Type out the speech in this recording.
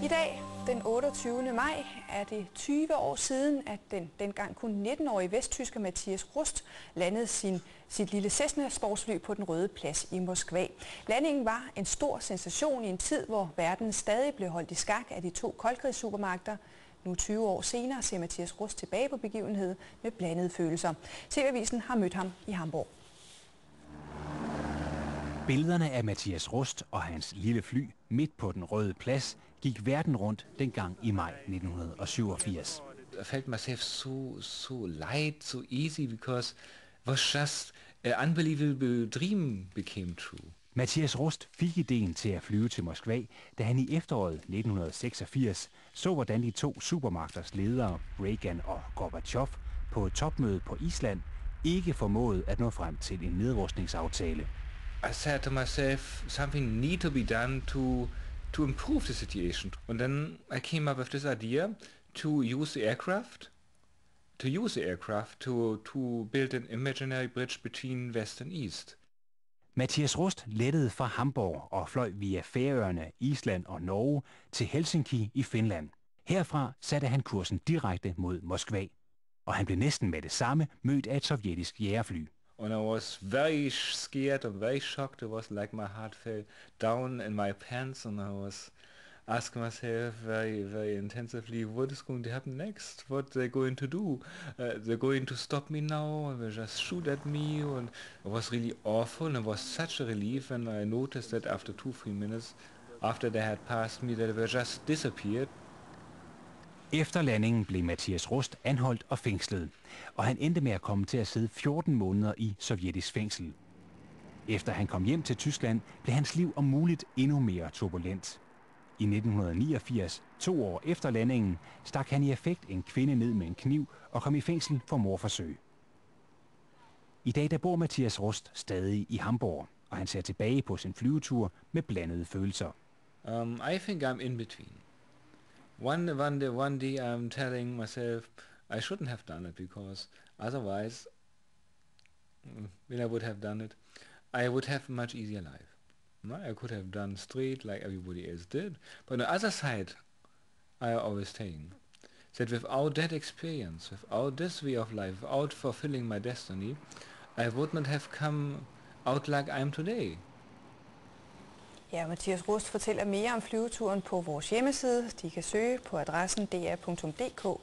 dag, den 28. maj, er det 20 år siden, at den dengang kun 19-årige vesttysker Matthias Rust landede sit lille Cessna-sportsfly på Den Røde Plads i Moskva. Landingen var en stor sensation i en tid, hvor verden stadig blev holdt i skak af de to koldkrigssupermagter. Nu 20 år senere ser Matthias Rust tilbage på begivenheden med blandede følelser. TV-avisen har mødt ham i Hamburg. Billederne af Matthias Rust og hans lille fly midt på Den Røde Plads gik verden rundt dengang i maj 1987. I felt myself so light, so easy, because it was just an unbelievable dream became true. Matthias Rust fik ideen til at flyve til Moskva, da han i efteråret 1986 så, hvordan de to supermagters ledere, Reagan og Gorbachev, på et topmøde på Island ikke formåede at nå frem til en nedrustningsaftale. I said to myself, something need to be done to improve the situation. And then I came up with this idea to use the aircraft, to build an imaginary bridge between West and East. Matthias Rust lettede fra Hamburg og fløj via Færøerne, Island og Norge til Helsinki i Finland. Herfra satte han kursen direkte mod Moskva, og han blev næsten med det samme mødt af et sovjetisk jægerfly. And I was very scared and very shocked. It was like my heart fell down in my pants, and I was asking myself very, very intensively, what is going to happen next? What are they going to do? They're going to stop me now, and they just shoot at me, and it was really awful, and it was such a relief when I noticed that after 2-3 minutes, after they had passed me, that they just disappeared. Efter landingen blev Matthias Rust anholdt og fængslet, og han endte med at komme til at sidde 14 måneder i sovjetisk fængsel. Efter han kom hjem til Tyskland, blev hans liv om muligt endnu mere turbulent. I 1989, 2 år efter landingen, stak han i affekt en kvinde ned med en kniv og kom i fængsel for mordforsøg. I dag der bor Matthias Rust stadig i Hamburg, og han ser tilbage på sin flyvetur med blandede følelser. I think I'm in between. One day I'm telling myself I shouldn't have done it, because otherwise, when I would have done it, I would have a much easier life. I could have done straight like everybody else did. But on the other side, I always saying that without that experience, without this way of life, without fulfilling my destiny, I would not have come out like I am today. Ja, Matthias Rust fortæller mere om flyveturen på vores hjemmeside. De kan søge på adressen dr.dk/rust.